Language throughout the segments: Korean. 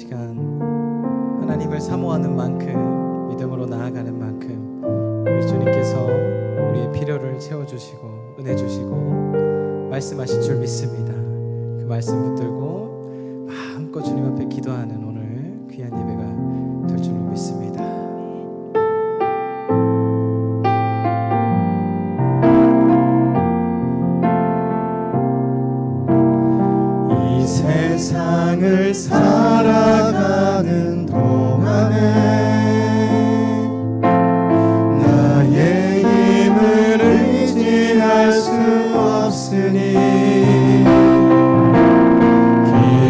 시간 하나님을 사모하는 만큼, 믿음으로 나아가는 만큼 우리 주님께서 우리의 필요를 채워주시고 은혜 주시고 말씀하실 줄 믿습니다. 그 말씀 붙들고 마음껏 주님 앞에 기도하는 오늘 귀한 예배가 될 줄로 믿습니다. 이 세상을 살아가는 동안에 나의 힘을 의지할 수 없으니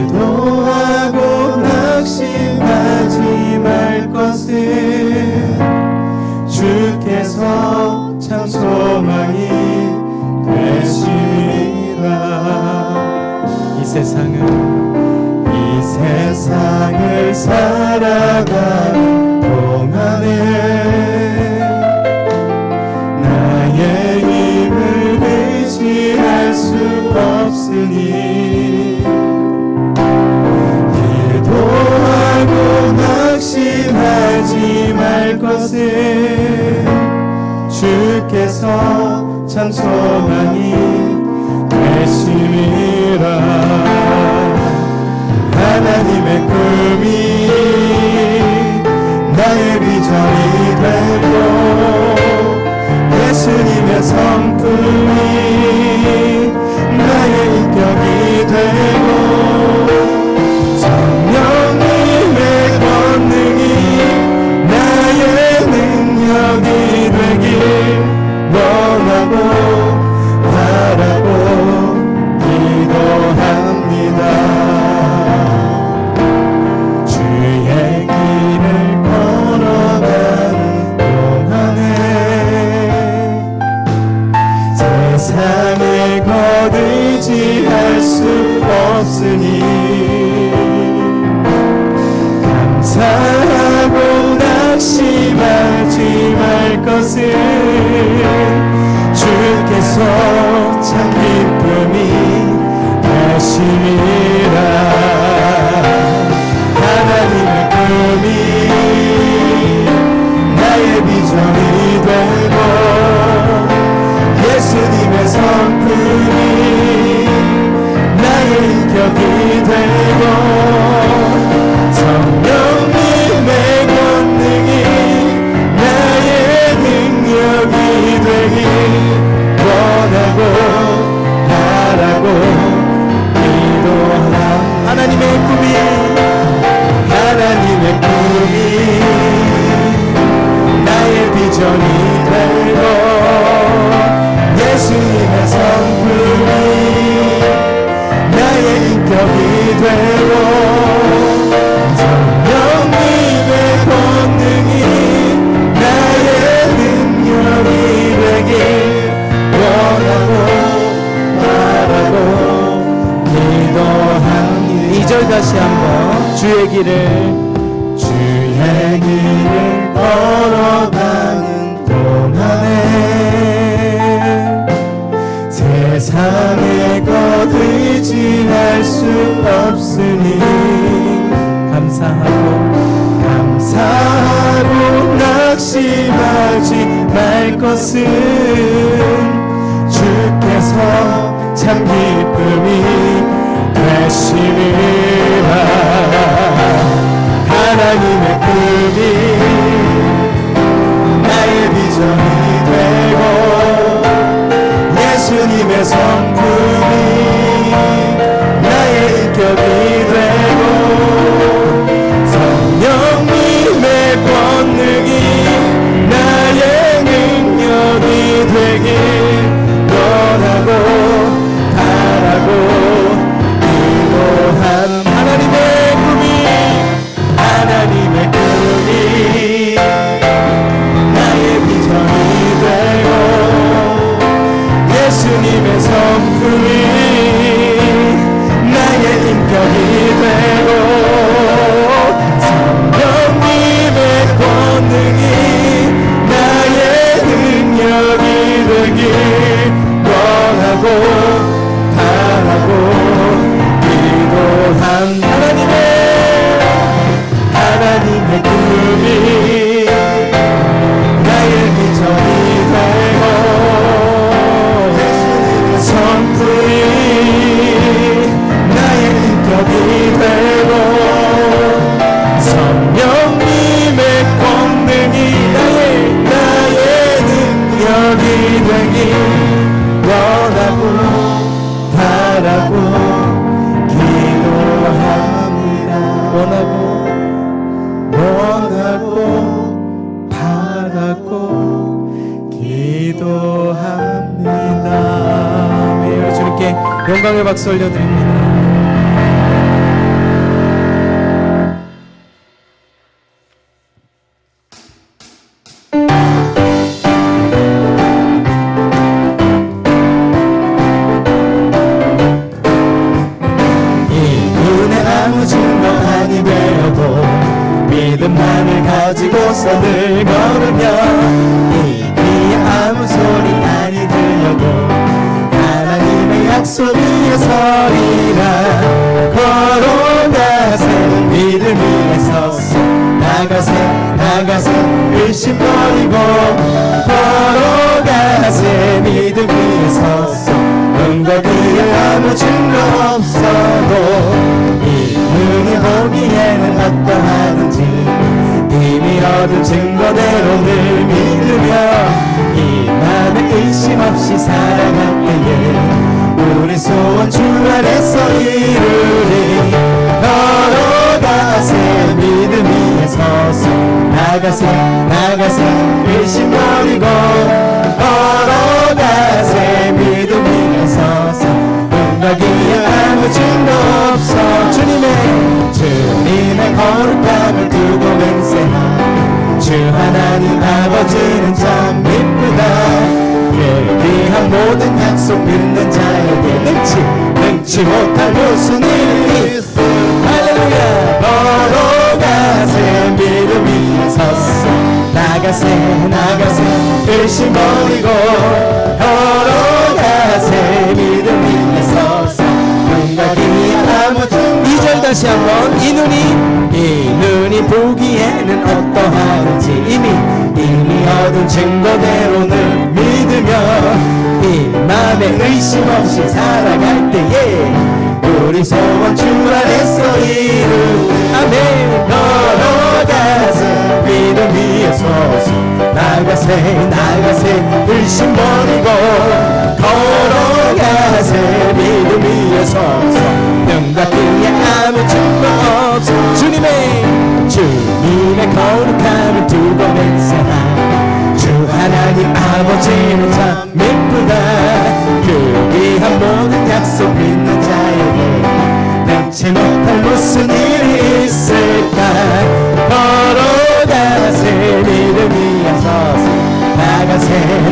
기도하고 낙심하지 말 것은 주께서 참 소망이 되시리라. 이 세상을 살아가는 동안에 나의 힘을 의지할 수 없으니 기도하고 낙심하지 말 것은 주께서 참 소망이 되시리라. 하나님의 꿈이 나의 비전이 되고 예수님의 성품이 나의 인격이 되고 성령님의 권능이 나의 능력이 되길 원하고 바라고 기도합니다. 주의 길을 걸어가는 동안에 세상에 곧 의지할 수 없으니 감사하고 낙심하지 말 것은 주께서 참 기쁨이 되시리라. 하나님의 꿈이 나의 비전이 되고 예수님의 성품이 나의 인격이 되고 성령님의 권능이 나의 능력이 되길 원하고 바라고 기도합니다. 하나님의 꿈이 나의 비전이 되고 예수님의 성품이 나의 인격이 되고 성령님의 권능이 나의 능력이 되길 원하고 바라고 기도합니다. 2절 다시 한번 주의 길을 걸어가는 동안에 세상에 곧 의지할 수 없으니 감사하고 낙심하지 말 것은 주께서 참 기쁨이 되시리라. 하나님의 꿈이 나의 비전이 되고 예수님의 성품이 나의 인격이 되고 성령님의 권능이 나의 능력이 되길 원하고 바라고 기도합니다. 성령님의 권능이 나의 능력이 되길 원하고 바라고 기도합니다. 원하고 바라고 기도합니다. 네, 우리 주님께 영광의 박수 올려드립니다. 믿음만을 가지고서 늘 걸으며 이 귀에 아무 소리 많이 들려도 하나님의 약속 위에 서리라. 걸어가세 믿음 위에 서서 나가세 의심 버리고 걸어가세 믿음 위에 서서 눈과 귀에 아무 증거 없어도 이 눈이 보기에는 어떠하든지 이미 얻은 증거대로 늘 믿으며 이 맘에 의심 없이 살아갈 때에 우리 소원 주 안에서 이루리. 걸어가세 믿음 위에 서서 나가세 의심 버리고 걸어가세 믿음 위에 서서 눈과 귀에 아무 증거 없어 주님의 거룩함을 두고 맹세하. 주 하나님 아버지는 참 이쁘다. 예비한 모든 약속 믿는 자에게 능치 못할 무슨 일이 있어. 할렐루야. 걸어가세 믿음 위에 섰어 나가세 의심 버리고 걸어가세 믿음 위에 서서 눈과 귀에 아무 증거. 2절 다시 한번. 이 눈이 보기에는 어떠하든지 이미 얻은 증거대로 늘 믿으며 이 맘에 의심 없이 살아갈 때에 우리 소원 주 안에서 이루. 아멘. 걸어가세 믿음 위에 서서 나가세 의심 버리고 걸어가세 믿음 위에 서서 눈과 귀에 아무 증거 없어 주님의 거룩함을 두고 맹세하. 주 하나님 아버지는 참 이쁘다. 그 귀한 모든 약속 믿는 자에게 능치 못할 무슨 일이 있을까. 걸어가세 믿음 위에 서서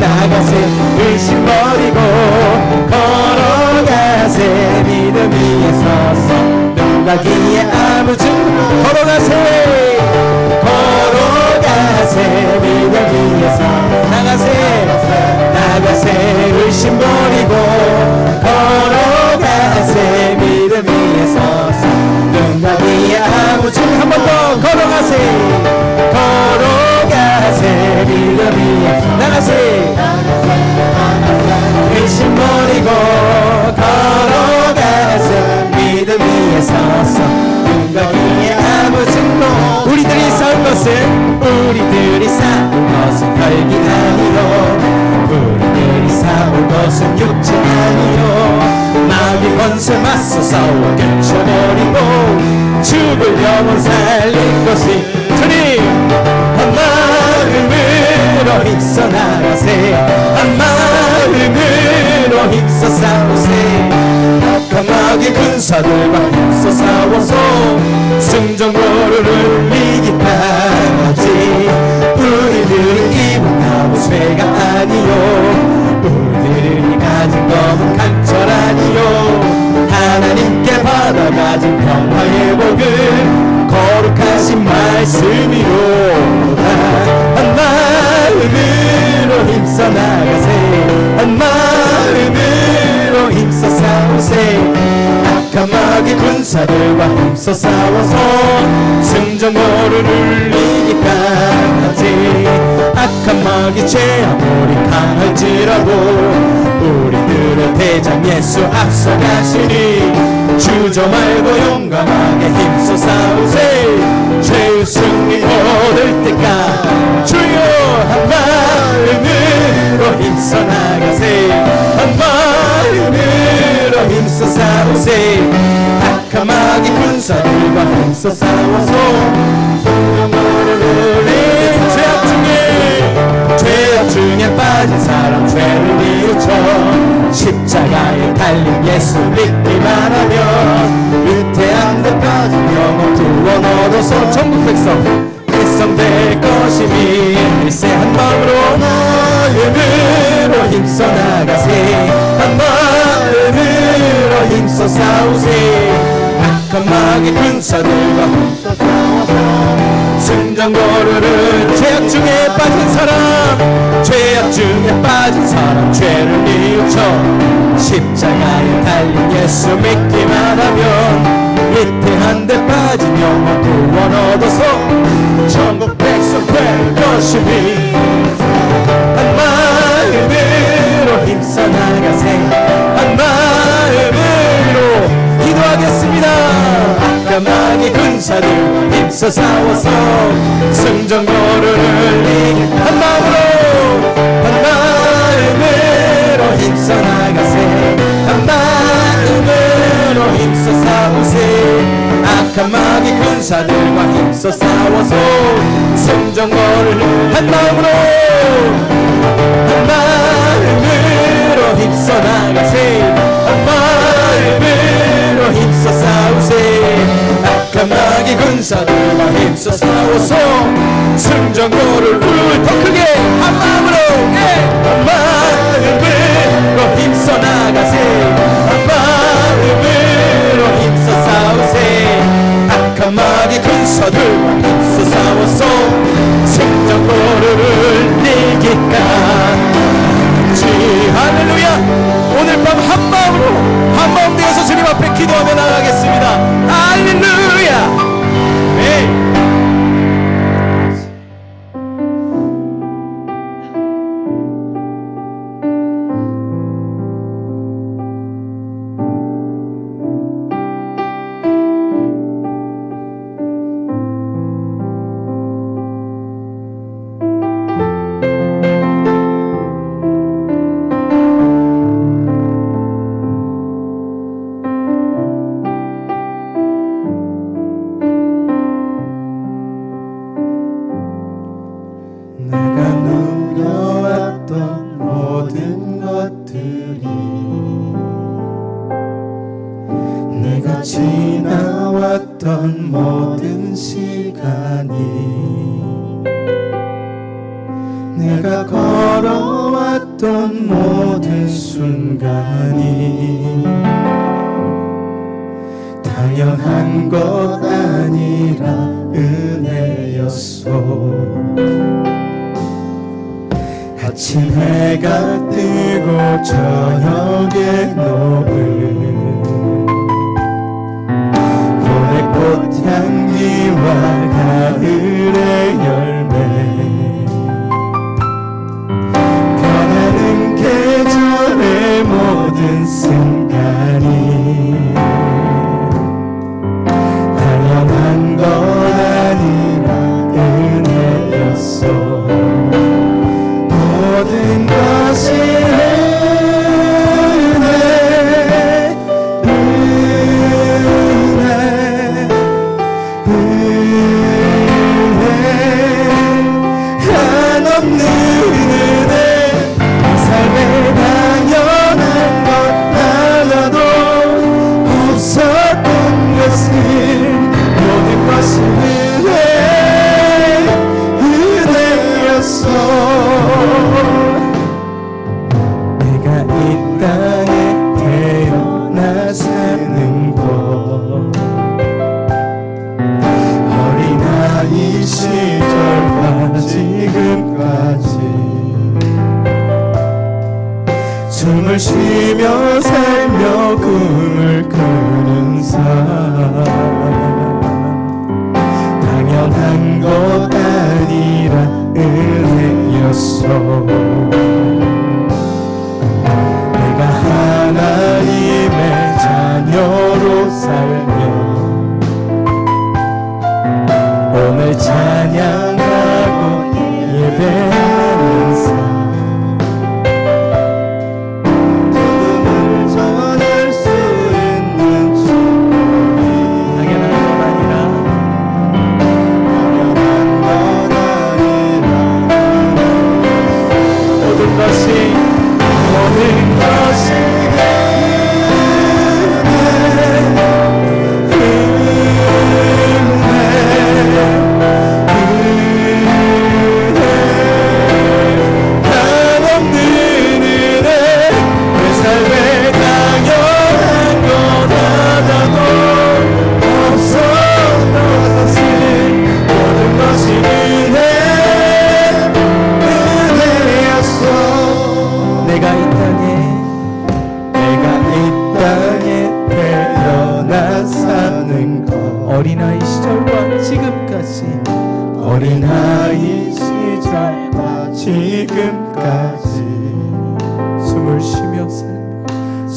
나가세 의심 버리고 걸어가세 믿음 위에 서서 눈과 귀에 아무 증거. 걸어가세 믿음 위에서 나가세 의심 버리고 걸어가세 믿음 위에서 눈과 귀에 아무 증거. 한 번 더 걸어가세 믿음 위에서 나가세 의심 버리고 걸어가세 믿음 위에 서서 눈과 귀에 아무 증거. 우리들이 싸운 것은 혈기 아니요 우리들이 싸울 것은 육체 아니요 마귀 권세 맞서 싸워 깨쳐버리고 죽을 영혼 살린 것이 주님. 한 마음으로 힘써 나가세 한 마음으로 힘써 싸우세. 악한 마귀 군사들과 힘써 싸워서 승전고를 울리기까지 우리들이 입은 나무 쇠가 아니요 우리들이 가진 검은 강철 아니요 하나님께 받아가진 평화의 복을 거룩하신 말씀이로다. 한 마음으로 힘써 나가세 한 마음으로 힘써 싸우세. 악한 마귀 군사들과 힘써 싸워서 승전고를 울리기까지. 악한 마귀 죄 아무리 강할지라도 우리들의 대장 예수 앞서가시니 주저 말고 용감하게 힘써 싸우세. 죄의 힘써 싸워서 성령으로 흘린 죄악 중에 빠진 사람 죄를 뉘우쳐 십자가에 달린 예수 믿기만 하면 위태한 데 빠진 영혼 구원 얻어서 전국 백성 될 것이니 일세 한 마음으로 마음으로 힘써 나가세 한 마음으로 힘써 싸우세 악한 마귀 군사들과 힘써 싸워서 승전거르는 죄악 중에 빠진 사람 죄악 중에 빠진 사람 죄를 뉘우쳐 십자가에 달린 예수 믿기만 하면 위태한 데 빠진 영혼 구원 얻어서 전국 백성 될 것이니 한 마음으로 힘써 나가세 한 마음으로 기도하겠습니다. 악한 마귀 군사들 힘써 싸워서 승전거를 흘리게 한 마음으로 힘써 나가세 한 마음으로 힘써 싸우세 악한 마귀 군사들과 힘써 싸워서 승전거를 한 마음으로 힘써 나가세 한 마음으로 힘써 싸우세 악한 마귀 군사들과 힘써 싸워서 승전거를 더 크게 한 마음으로 한 마음으로 힘써 나가세 한 마음으로 힘써 싸우세 악한 마귀 군사들과 힘써 싸워서 승전거를 이기까 할렐루야. 오늘 밤 한 마음 되어서 주님 앞에 기도하며 나가겠습니다. 할렐루야. 네. 지나왔던 모든 시간이 내가 걸어왔던 모든 순간이 당연한 것 아니라 은혜였소. 아침 해가 뜨고 저녁에 노을 꽃향기와 가을의 열매 변하는 계절의 모든 순간이 당연한 것 아니라 은혜였어. 모든 것이 숨을 쉬며 살며 꿈을 꾸는 삶 당연한 것 아니라 은혜였어. 내가 하나님의 자녀로 살며 오늘 찬양하고 예배하는 삶 당연한 것 아니라 한없는 은혜 내 삶에 당연한 것 하나도 없었던 것은 모든 것이 은혜였어. 내가 이 땅에 태어나 사는 것 어린아이 시절과 지금까지 어린아이 시절과 지금까지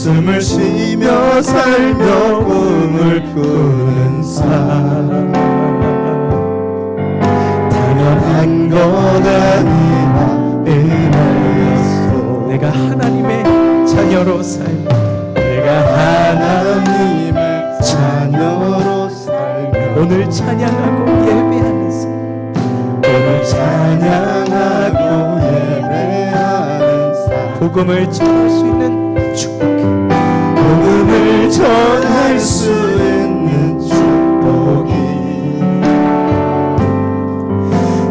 숨을 쉬며 살며 꿈을 꾸는 삶 당연한 것 아니라 은혜였어. 내가 하나님의 자녀로 살며 내가 하나님의 자녀로 살며 오늘 찬양하고 예배하는 삶 오늘 찬양하고 예배하는 삶 복음을 전할 수 있는 축복 복음을 전할 수 있는 축복이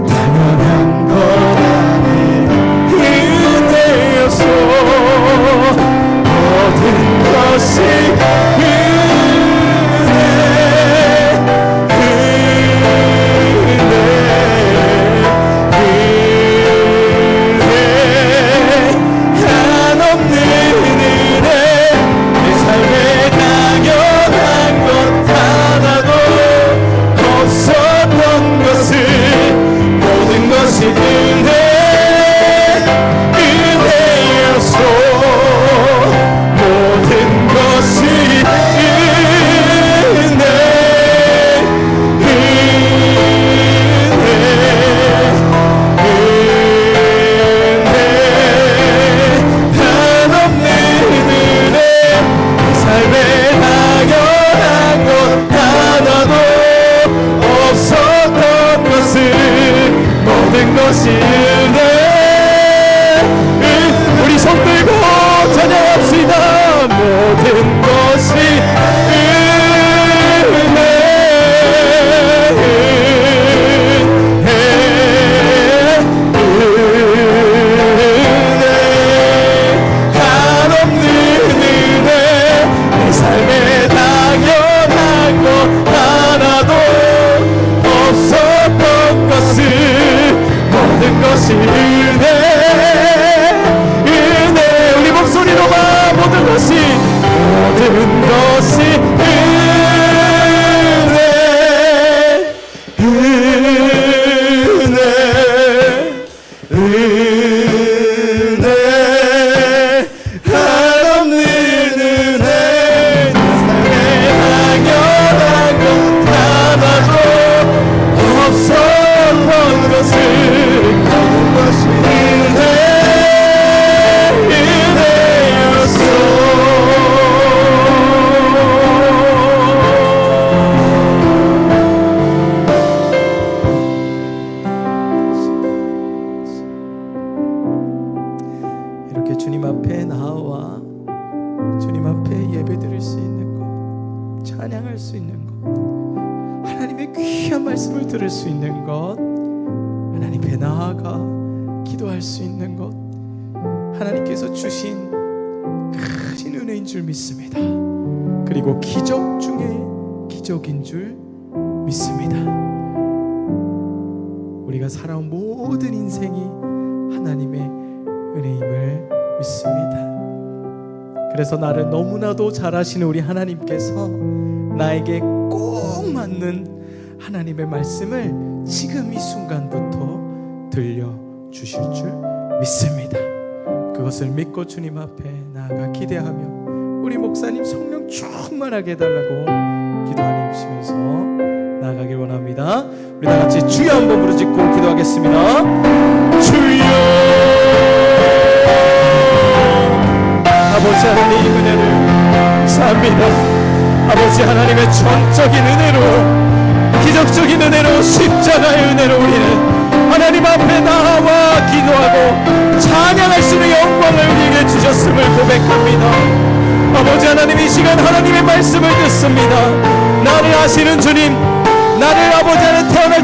당연한 것 아니라 은혜였어. 모든 것이 한없는 은혜 내 삶에 당연한 것 하나도 없었던 것을 모든 것이 은혜였어. 모든 것이 한없는 은혜 내 삶에 당연한 것 하나도 없었던 것을 모든 것이 은혜. 우리 손 들고 찬양합시다. 모든 것이 은혜 한없는 은혜 내 삶에 당연한 것 하나도 없었던 것을 모든 것이 은혜. 우리 목소리로만 모든 것이 은혜 한없는 은혜 내 삶에 당연한 것 하나도 없었던 것을 모든 것이 은혜였어. 이렇게 주님 앞에 나와 주님 앞에 예배드릴 수 있는 것 찬양할 수 있는 것 하나님의 귀한 말씀을 들을 수 있는 것 하나님 앞에 나아가 기도할 수 있는 것 하나님께서 주신 큰 은혜인 줄 믿습니다. 그리고 기적 중에 기적인 줄 믿습니다. 우리가 살아온 모든 인생이 하나님의 은혜임을 믿습니다. 그래서 나를 너무나도 잘 아시는 우리 하나님께서 나에게 꼭 맞는 하나님의 말씀을 지금 이 순간부터 들려주실 줄 믿습니다. 그것을 믿고 주님 앞에 나아가 기대하며 우리 목사님 성령 충만하게 해달라고 기도하시면서 나아가길 원합니다. 우리 다같이 주여 한번 부르짖고 기도하겠습니다. 주여 아버지 하나님 은혜를 감사합니다. 아버지 하나님의 전적인 은혜로 기적적인 은혜로 십자가의 은혜로 우리는 하나님 앞에 나와 기도하고 찬양할 수 있는 영광을 우리에게 주셨음을 고백합니다. 아버지 하나님 이 시간 하나님의 말씀을 듣습니다. 나를 아시는 주님 나를 아버지 하나님 태어날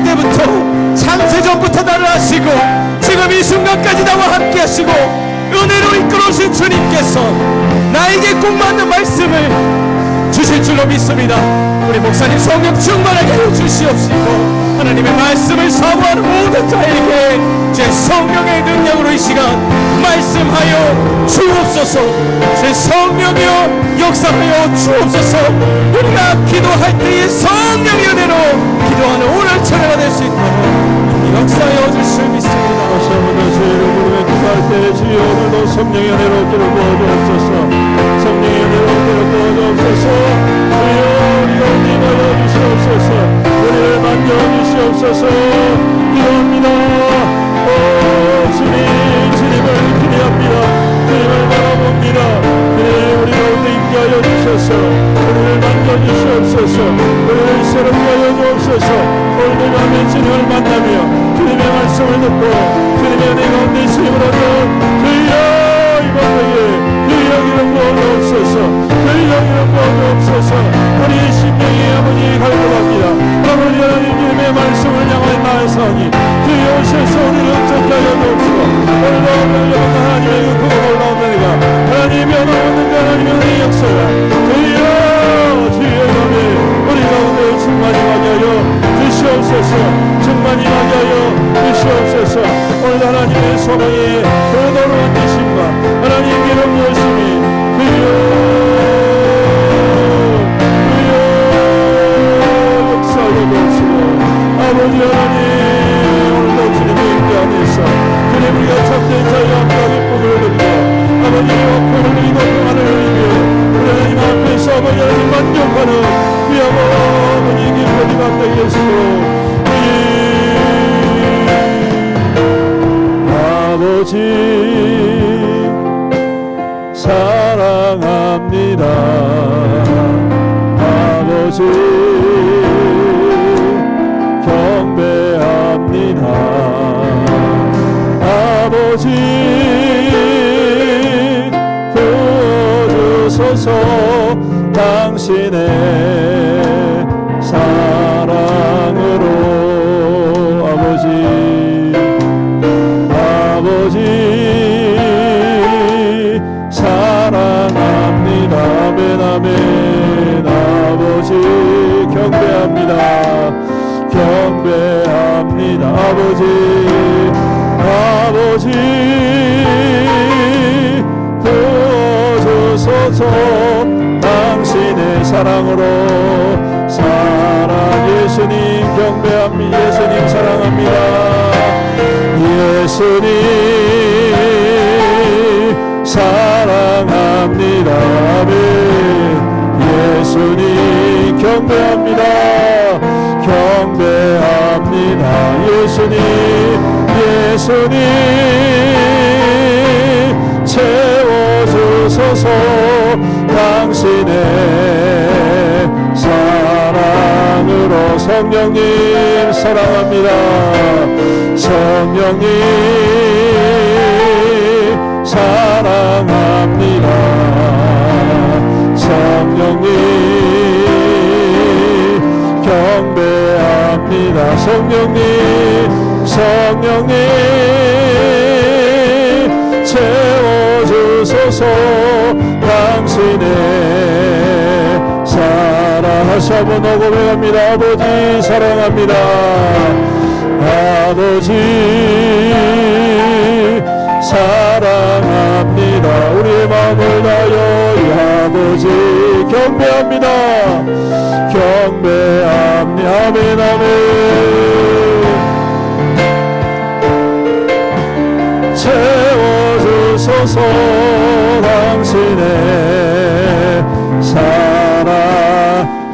전부터 나를 아시고 지금 이 순간까지 나와 함께 하시고 은혜로 이끌어오신 주님께서 나에게 꼭 맞는 말씀을 주실 줄로 믿습니다. 우리 목사님 성령 충만하게 해주시옵시고 하나님의 말씀을 사모하는 모든 자에게 제 성령의 능력으로 이 시간 말씀하여 주옵소서. 제 성령이여 역사하여 주옵소서. 우리가 기도할 때에 성령의 은혜로 기도하는 오늘 찬양가 될 수 있도록 역사하여 주실 믿습니다. 다시 한번 다시 이름으로 기도할 때 주여 오늘도 성령의 은혜로 기를 부어주옵소서. 성령의 은혜로 기를 부어주옵소서. 주여 우리가 임하여 주시옵소서. 우리를 만져주시옵소서. 기도합니다. 오 주님, 주님을 기대합니다. 주님을 바라봅니다. 주님 우리 가운데 있게 하여 주셔서 우리를 만져주시옵소서. 우리를 새롭게 하여 주옵소서. 오늘 밤에 주님을 만나며 주님의 말씀을 듣고 주님의 은혜 가운데 있음을 얻어 주여 이번 때에 주여 기름 부어주옵소서. 주여 기름 부어주옵소서. 우리 심령이 아버지 갈급합니다. 아버지 하나님 주님의 말씀을 향하여 나아서니 주여 오셔서 우리를 어떻게 하여 주옵시고 오늘도 명령한 하나님의 그 크고 놀라운 은혜가 하나님 변화없는 그 하나님의 은혜의 역사가 주여 밤에 우리 가운데 충만히 하게 하여 주시옵소서. 충만히 하게 하여 주시옵소서. 오늘 하나님의 소망이 그 놀라운 계심과 하나님 기름 부으심이 역사하여 주옵시고 아버지 하나님 오늘도 주님의 임재 안에서 주님 우리가 참된 자유와 함께 기쁨을 누리고 아버지 영광을 누리고 평안을 누리며 우리 하나님 앞에서 아버지 하나님 만족하는 귀하고 아버지 기쁨이 받게 예수로 아버지 사랑합니다. 아버지 경배합니다. 아버지 부어주소서. 당신의 사랑으로 아버지 사랑합니다. 아멘 아멘. 아버지 경배합니다. 경배합니다. 아버지 부어주소서. 당신의 사랑으로 예수님 경배합니다. 예수님 사랑합니다. 예수님 사랑합니다. 아멘. 예수님 경배합니다. 경배합니다. 예수님 채워주소서. 당신의 사랑으로 성령님 사랑합니다. 성령님 사랑합니다. 성령님 경배합니다. 성령님 채워주소서. 당신의 다시 한번 고백합니다. 아버지 사랑합니다. 아버지 사랑합니다. 우리의 마음을 다하여 이 아버지 경배합니다. 경배합니다. 아멘 아멘. 채워주소서. 당신의 사랑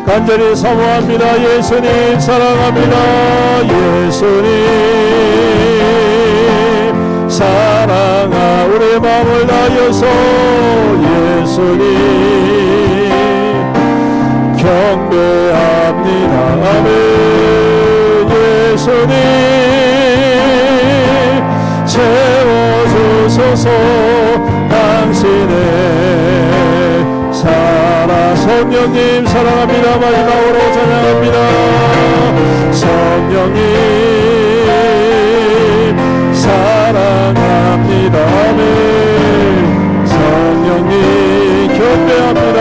간절히 사모합니다. 예수님 사랑합니다. 예수님 사랑하 우리의 마음을 다하여서 예수님 경배합니다. 아멘. 예수님 채워주소서. 당신의 사랑 성령님 사랑합니다. 마지막으로 찬양합니다. 성령님 아멘. 성령님 경배합니다.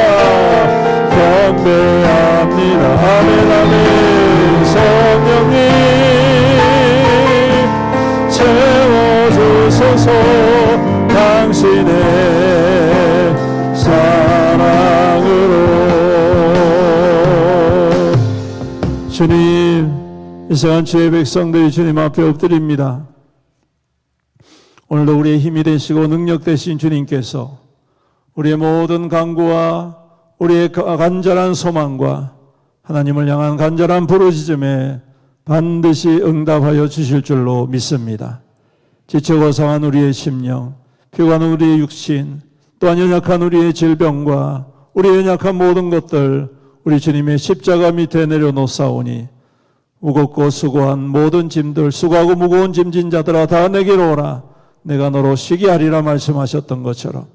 경배합니다. 아멘 아멘. 성령님 채워주소서. 당신의 사랑으로. 주님, 이 시간 주의 백성들이 주님 앞에 엎드립니다. 오늘도 우리의 힘이 되시고 능력 되신 주님께서 우리의 모든 간구와 우리의 간절한 소망과 하나님을 향한 간절한 부르짖음에 반드시 응답하여 주실 줄로 믿습니다. 지치고 상한 우리의 심령, 피곤한 우리의 육신, 또한 연약한 우리의 질병과 우리의 연약한 모든 것들 우리 주님의 십자가 밑에 내려놓사오니 무겁고 수고한 모든 짐들, 수고하고 무거운 짐진 자들아 다 내게로 오라. 내가 너로 쉬게 하리라 말씀하셨던 것처럼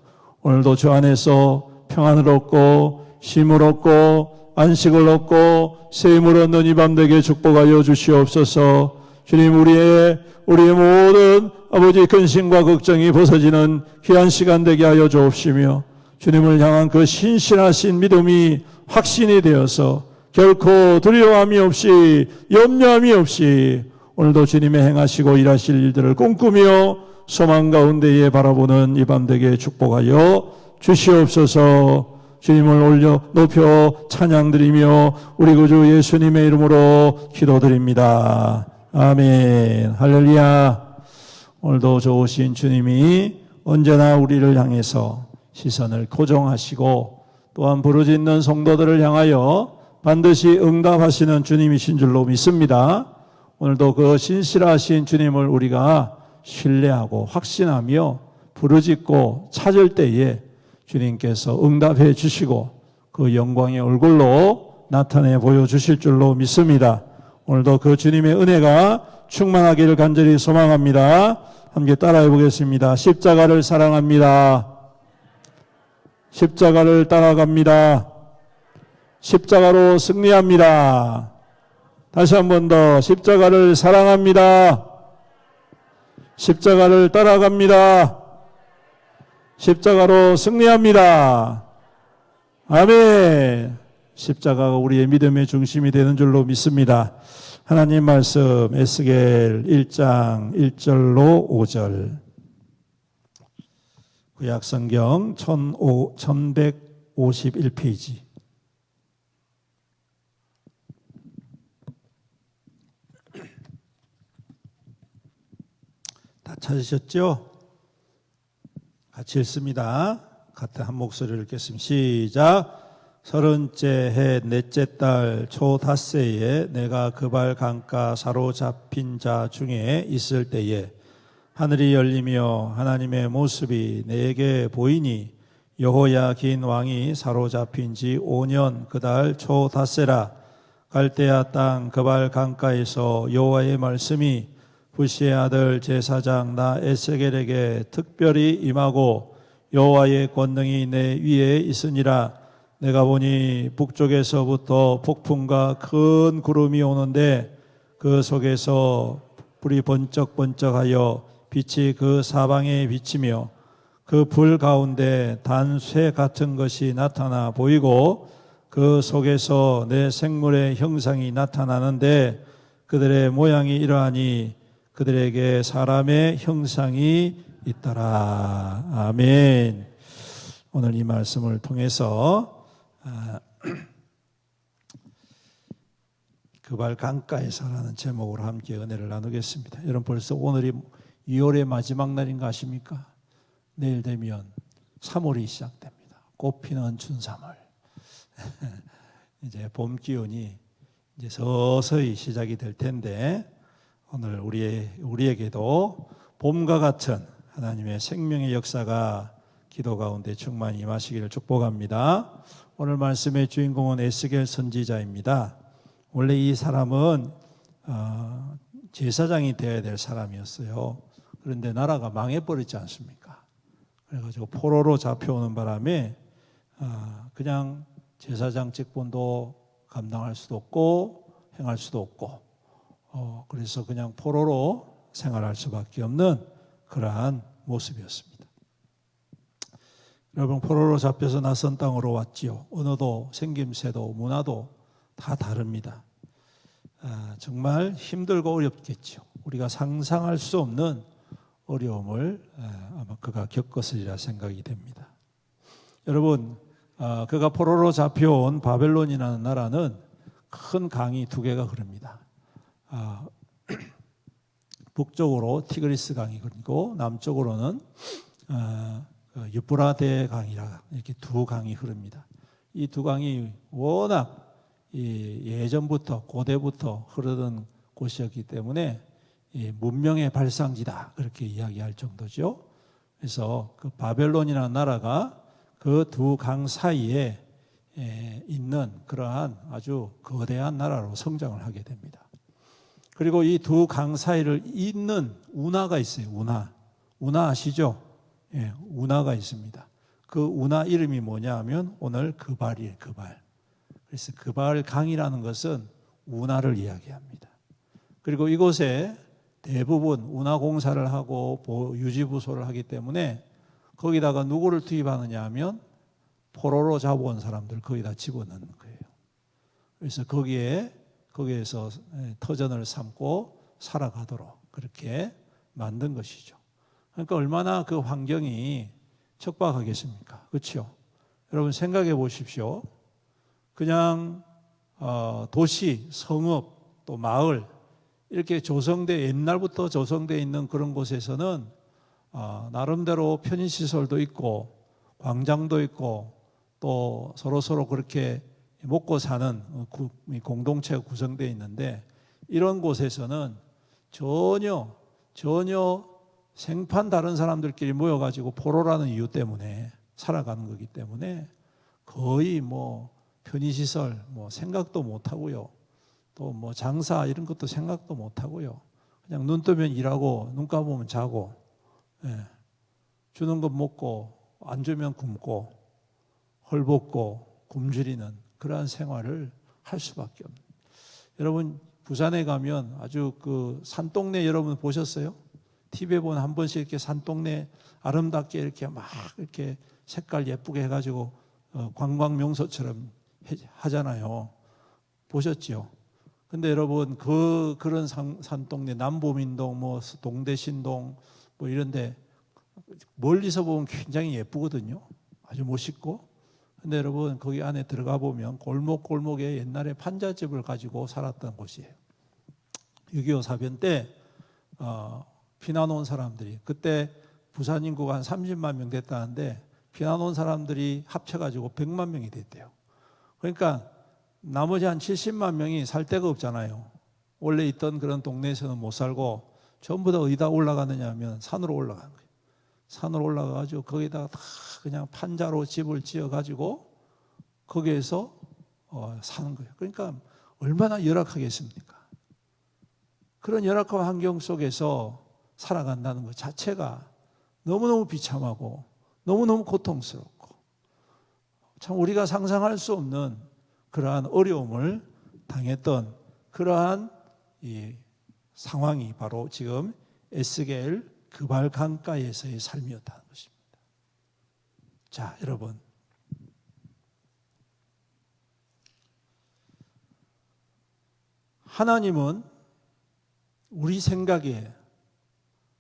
오늘도 주 안에서 평안을 얻고 쉼을 얻고 안식을 얻고 새 힘을 얻는 이 밤 되게 축복하여 주시옵소서. 주님, 우리의 모든 아버지 근심과 걱정이 벗어지는 귀한 시간 되게 하여 주옵시며 주님을 향한 그 신실하신 믿음이 확신이 되어서 결코 두려움이 없이 염려함이 없이 오늘도 주님의 행하시고 일하실 일들을 꿈꾸며 소망 가운데에 바라보는 이 밤 되게 축복하여 주시옵소서. 주님을 올려 높여 찬양드리며 우리 구주 예수님의 이름으로 기도드립니다. 아멘. 할렐루야. 오늘도 좋으신 주님이 언제나 우리를 향해서 시선을 고정하시고 또한 부르짖는 성도들을 향하여 반드시 응답하시는 주님이신 줄로 믿습니다. 오늘도 그 신실하신 주님을 우리가 신뢰하고 확신하며 부르짖고 찾을 때에 주님께서 응답해 주시고 그 영광의 얼굴로 나타내 보여주실 줄로 믿습니다. 오늘도 그 주님의 은혜가 충만하기를 간절히 소망합니다. 함께 따라해 보겠습니다. 십자가를 사랑합니다. 십자가를 따라갑니다. 십자가로 승리합니다. 다시 한 번 더 십자가를 사랑합니다. 십자가를 따라갑니다. 십자가로 승리합니다. 아멘. 십자가가 우리의 믿음의 중심이 되는 줄로 믿습니다. 하나님 말씀 에스겔 1장 1절로 5절 구약성경 1151페이지 다 찾으셨죠? 같이 읽습니다. 같이 한 목소리를 읽겠습니다. 시작. 30째 해 넷째 달 초 닷새에 내가 그발 강가 사로잡힌 자 중에 있을 때에 하늘이 열리며 하나님의 모습이 내게 보이니 여호야긴 왕이 사로잡힌 지 5년 그 달 초 닷새라. 갈대아 땅 그발 강가에서 여호와의 말씀이 부시의 아들 제사장 나 에스겔에게 특별히 임하고 여호와의 권능이 내 위에 있으니라. 내가 보니 북쪽에서부터 폭풍과 큰 구름이 오는데 그 속에서 불이 번쩍번쩍하여 빛이 그 사방에 비치며 그 불 가운데 단쇠 같은 것이 나타나 보이고 그 속에서 내 생물의 형상이 나타나는데 그들의 모양이 이러하니 그들에게 사람의 형상이 있더라. 아멘. 오늘 이 말씀을 통해서 그발 강가에서라는 제목으로 함께 은혜를 나누겠습니다. 여러분 벌써 오늘이 2월의 마지막 날인 거 아십니까? 내일 되면 3월이 시작됩니다. 꽃피는 춘삼월. 이제 봄 기운이 이제 서서히 시작이 될 텐데 오늘 우리에게도 봄과 같은 하나님의 생명의 역사가 기도 가운데 충만히 임하시기를 축복합니다. 오늘 말씀의 주인공은 에스겔 선지자입니다. 원래 이 사람은 제사장이 되어야 될 사람이었어요. 그런데 나라가 망해버리지 않습니까? 그래가지고 포로로 잡혀오는 바람에 그냥 제사장 직분도 감당할 수도 없고 행할 수도 없고 그래서 그냥 포로로 생활할 수밖에 없는 그러한 모습이었습니다. 여러분, 포로로 잡혀서 낯선 땅으로 왔지요. 언어도 생김새도 문화도 다 다릅니다. 정말 힘들고 어렵겠죠. 우리가 상상할 수 없는 어려움을 아마 그가 겪었으리라 생각이 됩니다. 여러분, 그가 포로로 잡혀온 바벨론이라는 나라는 큰 강이 두 개가 흐릅니다. 북쪽으로 티그리스 강이 흐르고 남쪽으로는 유프라데 강이라 이렇게 두 강이 흐릅니다. 이 두 강이 워낙 예전부터 고대부터 흐르던 곳이었기 때문에 문명의 발상지다 그렇게 이야기할 정도죠. 그래서 그 바벨론이라는 나라가 그 두 강 사이에 있는 그러한 아주 거대한 나라로 성장을 하게 됩니다. 그리고 이 두 강 사이를 잇는 운하가 있어요. 운하 아시죠? 예, 운하가 있습니다. 그 운하 이름이 뭐냐 하면 오늘 그발이에요. 그발. 그래서 그발 강이라는 것은 운하를 이야기합니다. 그리고 이곳에 대부분 운하 공사를 하고 유지부소를 하기 때문에 거기다가 누구를 투입하느냐 하면 포로로 잡아온 사람들 거기다 집어넣는 거예요. 그래서 거기에서 터전을 삼고 살아가도록 그렇게 만든 것이죠. 그러니까 얼마나 그 환경이 척박하겠습니까? 그렇죠? 여러분 생각해 보십시오. 그냥 도시, 성읍, 또 마을 이렇게 옛날부터 조성되어 있는 그런 곳에서는 나름대로 편의시설도 있고 광장도 있고 또 서로 그렇게 먹고 사는 공동체가 구성되어 있는데 이런 곳에서는 전혀 생판 다른 사람들끼리 모여가지고 포로라는 이유 때문에 살아가는 거기 때문에 거의 편의시설 생각도 못하고요. 또 장사 이런 것도 생각도 못하고요. 그냥 눈 뜨면 일하고 눈 감으면 자고 주는 것 먹고 안 주면 굶고 헐벗고 굶주리는 그러한 생활을 할 수밖에 없는. 여러분 부산에 가면 아주 그 산동네 여러분 보셨어요? TV에 보면 한 번씩 이렇게 산동네 아름답게 이렇게 막 이렇게 색깔 예쁘게 해가지고 관광 명소처럼 하잖아요. 보셨죠? 근데 여러분 그런 산동네 남보민동 동대신동 이런데 멀리서 보면 굉장히 예쁘거든요. 아주 멋있고. 근데 여러분 거기 안에 들어가 보면 골목골목에 옛날에 판잣집을 가지고 살았던 곳이에요. 6.25 사변 때 피난 온 사람들이 그때 부산 인구가 한 30만 명 됐다는데 피난 온 사람들이 합쳐가지고 100만 명이 됐대요. 그러니까 나머지 한 70만 명이 살 데가 없잖아요. 원래 있던 그런 동네에서는 못 살고 전부 다 어디다 올라가느냐 하면 산으로 올라가는 거예요. 산으로 올라가가지고 거기다가 다 그냥 판자로 집을 지어가지고 거기에서 사는 거예요. 그러니까 얼마나 열악하겠습니까? 그런 열악한 환경 속에서 살아간다는 것 자체가 너무너무 비참하고 너무너무 고통스럽고 참 우리가 상상할 수 없는 그러한 어려움을 당했던 그러한 이 상황이 바로 지금 에스겔 그발 강가에서의 삶이었다는 것입니다. 자, 여러분. 하나님은 우리 생각에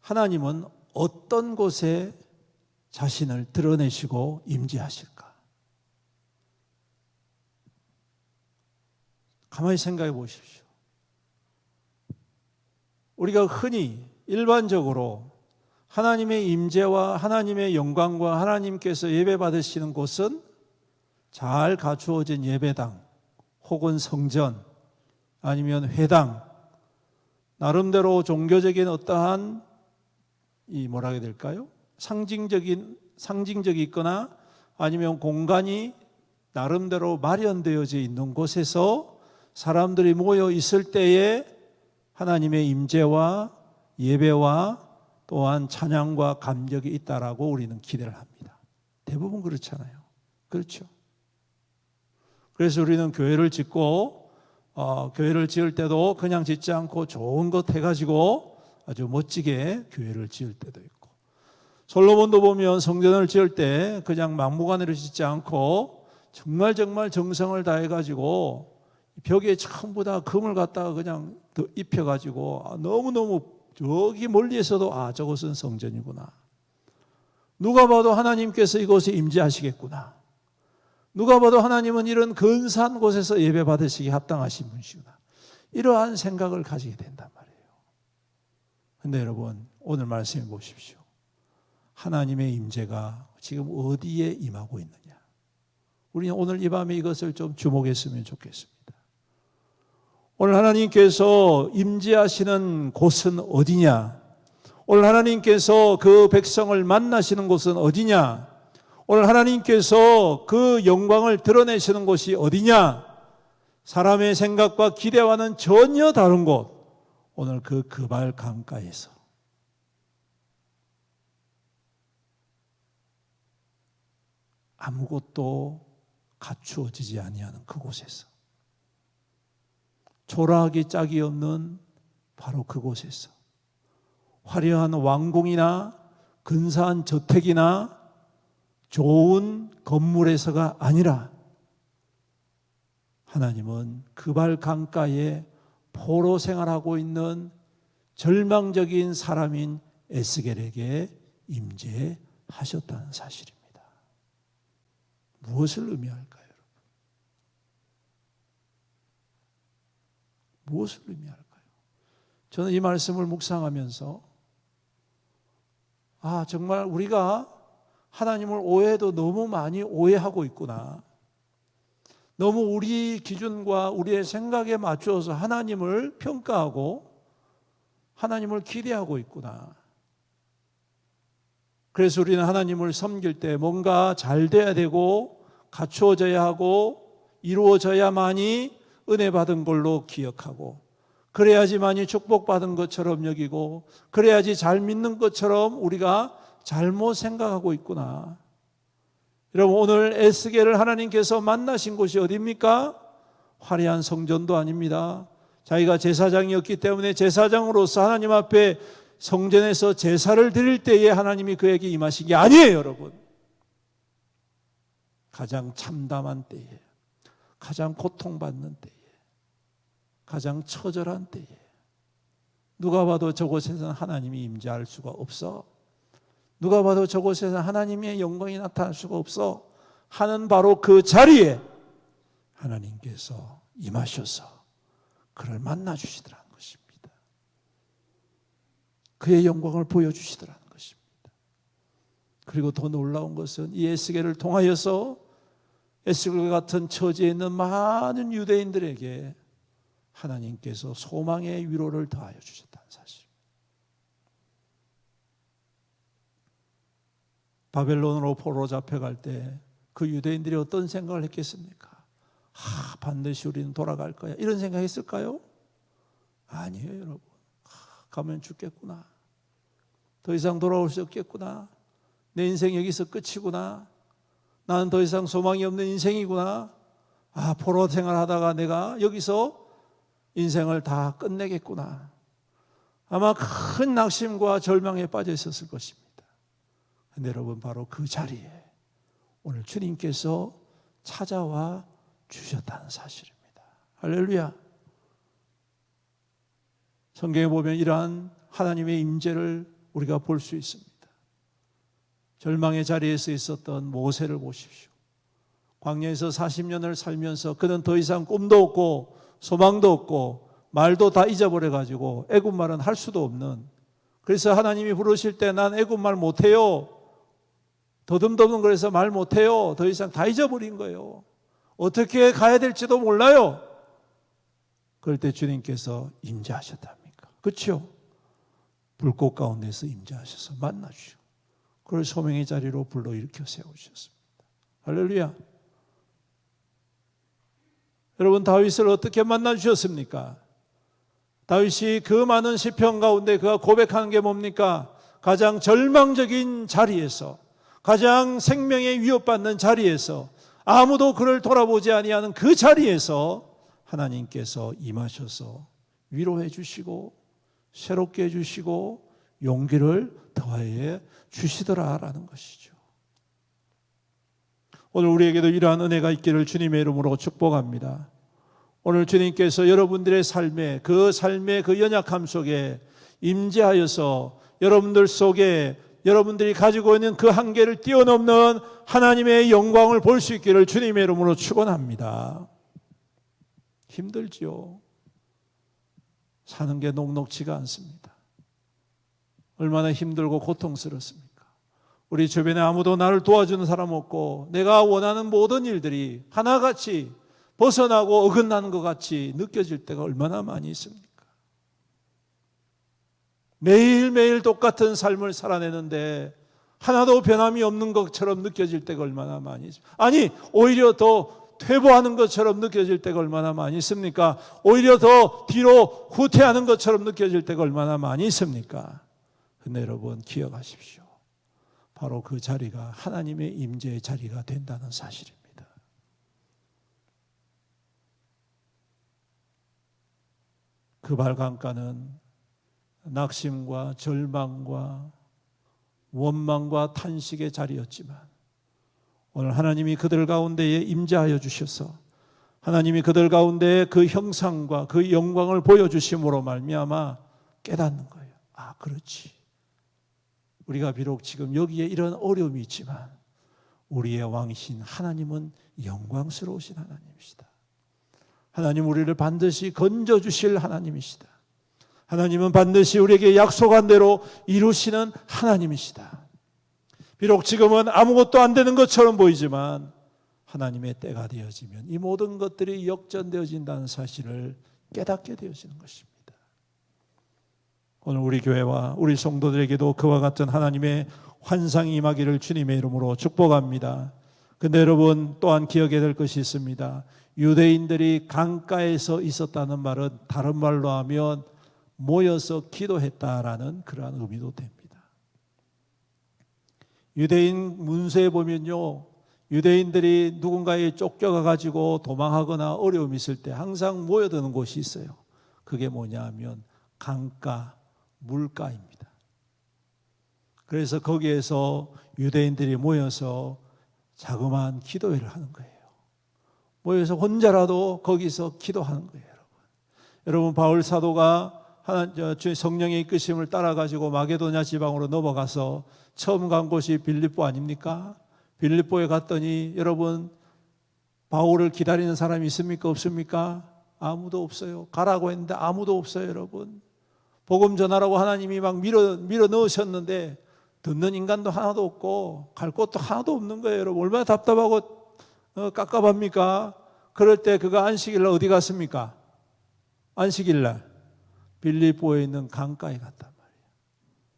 하나님은 어떤 곳에 자신을 드러내시고 임재하실까? 가만히 생각해 보십시오. 우리가 흔히 일반적으로 하나님의 임재와 하나님의 영광과 하나님께서 예배 받으시는 곳은 잘 갖추어진 예배당 혹은 성전 아니면 회당 나름대로 종교적인 어떠한 뭐라 해야 될까요? 상징적이 있거나 아니면 공간이 나름대로 마련되어져 있는 곳에서 사람들이 모여 있을 때에 하나님의 임재와 예배와 또한 찬양과 감격이 있다라고 우리는 기대를 합니다. 대부분 그렇잖아요. 그렇죠? 그래서 우리는 교회를 짓고 교회를 지을 때도 그냥 짓지 않고 좋은 것 해가지고 아주 멋지게 교회를 지을 때도 있고 솔로몬도 보면 성전을 지을 때 그냥 막무가내로 짓지 않고 정말 정성을 다해가지고 벽에 전부 다 금을 갖다가 그냥 입혀가지고 너무너무 저기 멀리에서도 저것은 성전이구나. 누가 봐도 하나님께서 이곳에 임재하시겠구나. 누가 봐도 하나님은 이런 근사한 곳에서 예배 받으시기 합당하신 분이시구나. 이러한 생각을 가지게 된단 말이에요. 그런데 여러분, 오늘 말씀해 보십시오. 하나님의 임재가 지금 어디에 임하고 있느냐. 우리는 오늘 이 밤에 이것을 좀 주목했으면 좋겠습니다. 오늘 하나님께서 임재하시는 곳은 어디냐? 오늘 하나님께서 그 백성을 만나시는 곳은 어디냐? 오늘 하나님께서 그 영광을 드러내시는 곳이 어디냐? 사람의 생각과 기대와는 전혀 다른 곳. 오늘 그 그발 강가에서 아무것도 갖추어지지 아니하는 그곳에서, 초라하기 짝이 없는 바로 그곳에서, 화려한 왕궁이나 근사한 저택이나 좋은 건물에서가 아니라 하나님은 그발 강가에 포로 생활하고 있는 절망적인 사람인 에스겔에게 임재하셨다는 사실입니다. 무엇을 의미할까요, 여러분? 무엇을 의미할까요? 저는 이 말씀을 묵상하면서 정말 우리가 하나님을 오해도 너무 많이 오해하고 있구나. 너무 우리 기준과 우리의 생각에 맞추어서 하나님을 평가하고 하나님을 기대하고 있구나. 그래서 우리는 하나님을 섬길 때 뭔가 잘 돼야 되고 갖추어져야 하고 이루어져야만이 은혜 받은 걸로 기억하고, 그래야지만이 축복받은 것처럼 여기고, 그래야지 잘 믿는 것처럼 우리가 잘못 생각하고 있구나. 여러분, 오늘 에스겔을 하나님께서 만나신 곳이 어디입니까? 화려한 성전도 아닙니다. 자기가 제사장이었기 때문에 제사장으로서 하나님 앞에 성전에서 제사를 드릴 때에 하나님이 그에게 임하신 게 아니에요, 여러분. 가장 참담한 때에, 가장 고통받는 때에, 가장 처절한 때에 누가 봐도 저곳에서는 하나님이 임재할 수가 없어. 누가 봐도 저곳에서는 하나님의 영광이 나타날 수가 없어 하는 바로 그 자리에 하나님께서 임하셔서 그를 만나주시더라는 것입니다. 그의 영광을 보여주시더라는 것입니다. 그리고 더 놀라운 것은 이 에스겔을 통하여서 에스겔 같은 처지에 있는 많은 유대인들에게 하나님께서 소망의 위로를 더하여 주셨다는 사실. 바벨론으로 포로로 잡혀갈 때 그 유대인들이 어떤 생각을 했겠습니까? 반드시 우리는 돌아갈 거야, 이런 생각했을까요? 아니에요, 여러분. 가면 죽겠구나. 더 이상 돌아올 수 없겠구나. 내 인생 여기서 끝이구나. 나는 더 이상 소망이 없는 인생이구나. 포로 생활하다가 내가 여기서 인생을 다 끝내겠구나. 아마 큰 낙심과 절망에 빠져 있었을 것입니다. 그런데 여러분, 바로 그 자리에 오늘 주님께서 찾아와 주셨다는 사실입니다. 할렐루야. 성경에 보면 이러한 하나님의 임재를 우리가 볼 수 있습니다. 절망의 자리에서 있었던 모세를 보십시오. 광야에서 40년을 살면서 그는 더 이상 꿈도 없고 소망도 없고 말도 다 잊어버려가지고 애국말은 할 수도 없는, 그래서 하나님이 부르실 때 난 애국말 못해요, 더듬더듬 그래서 말 못해요, 더 이상 다 잊어버린 거예요. 어떻게 가야 될지도 몰라요. 그럴 때 주님께서 임재하셨답니까? 그렇죠? 불꽃 가운데서 임재하셔서 만나주시고 그를 소명의 자리로 불러일으켜 세우셨습니다. 할렐루야. 여러분, 다윗을 어떻게 만나주셨습니까? 다윗이 그 많은 시편 가운데 그가 고백하는 게 뭡니까? 가장 절망적인 자리에서, 가장 생명에 위협받는 자리에서, 아무도 그를 돌아보지 아니하는 그 자리에서 하나님께서 임하셔서 위로해 주시고 새롭게 해 주시고 용기를 더하여 주시더라라는 것이죠. 오늘 우리에게도 이러한 은혜가 있기를 주님의 이름으로 축복합니다. 오늘 주님께서 여러분들의 삶의 그 연약함 속에 임재하여서 여러분들 속에 여러분들이 가지고 있는 그 한계를 뛰어넘는 하나님의 영광을 볼 수 있기를 주님의 이름으로 축원합니다. 힘들지요. 사는 게 녹록지가 않습니다. 얼마나 힘들고 고통스럽습니까? 우리 주변에 아무도 나를 도와주는 사람 없고 내가 원하는 모든 일들이 하나같이 벗어나고 어긋나는 것 같이 느껴질 때가 얼마나 많이 있습니까? 매일매일 똑같은 삶을 살아내는데 하나도 변함이 없는 것처럼 느껴질 때가 얼마나 많이 있습니까? 아니, 오히려 더 퇴보하는 것처럼 느껴질 때가 얼마나 많이 있습니까? 오히려 더 뒤로 후퇴하는 것처럼 느껴질 때가 얼마나 많이 있습니까? 근데 여러분 기억하십시오. 바로 그 자리가 하나님의 임재의 자리가 된다는 사실입니다. 그 발강가는 낙심과 절망과 원망과 탄식의 자리였지만 오늘 하나님이 그들 가운데에 임재하여 주셔서 하나님이 그들 가운데에 그 형상과 그 영광을 보여주심으로 말미암아 깨닫는 거예요. 아, 그렇지. 우리가 비록 지금 여기에 이런 어려움이 있지만 우리의 왕이신 하나님은 영광스러우신 하나님이시다. 하나님 우리를 반드시 건져주실 하나님이시다. 하나님은 반드시 우리에게 약속한 대로 이루시는 하나님이시다. 비록 지금은 아무것도 안 되는 것처럼 보이지만 하나님의 때가 되어지면 이 모든 것들이 역전되어진다는 사실을 깨닫게 되어지는 것입니다. 오늘 우리 교회와 우리 성도들에게도 그와 같은 하나님의 환상이 임하기를 주님의 이름으로 축복합니다. 근데 여러분 또한 기억해야 될 것이 있습니다. 유대인들이 강가에서 있었다는 말은 다른 말로 하면 모여서 기도했다라는 그러한 의미도 됩니다. 유대인 문서에 보면요, 유대인들이 누군가에 쫓겨가 가지고 도망하거나 어려움이 있을 때 항상 모여드는 곳이 있어요. 그게 뭐냐 하면 강가, 물가입니다. 그래서 거기에서 유대인들이 모여서 자그마한 기도회를 하는 거예요. 모여서 혼자라도 거기서 기도하는 거예요. 여러분 바울 사도가 성령의 이끄심을 따라가지고 마게도냐 지방으로 넘어가서 처음 간 곳이 빌립보 아닙니까? 빌립보에 갔더니 여러분 바울을 기다리는 사람이 있습니까? 없습니까? 아무도 없어요. 가라고 했는데 아무도 없어요. 여러분 복음 전하라고 하나님이 막 밀어 넣으셨는데 듣는 인간도 하나도 없고 갈 곳도 하나도 없는 거예요. 여러분 얼마나 답답하고 깝깝합니까? 그럴 때 그가 안식일날 어디 갔습니까? 안식일날 빌립보에 있는 강가에 갔단 말이에요.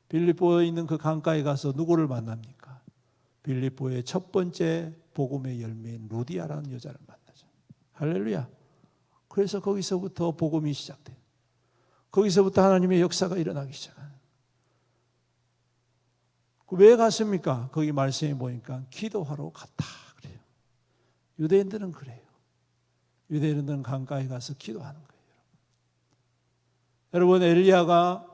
빌립보에 있는 그 강가에 가서 누구를 만납니까? 빌립보의 첫 번째 복음의 열매인 루디아라는 여자를 만나죠. 할렐루야. 그래서 거기서부터 복음이 시작돼요. 거기서부터 하나님의 역사가 일어나기 시작해요. 왜 갔습니까? 거기 말씀해 보니까 기도하러 갔다 그래요. 유대인들은 그래요. 유대인들은 강가에 가서 기도하는 거예요. 여러분 엘리야가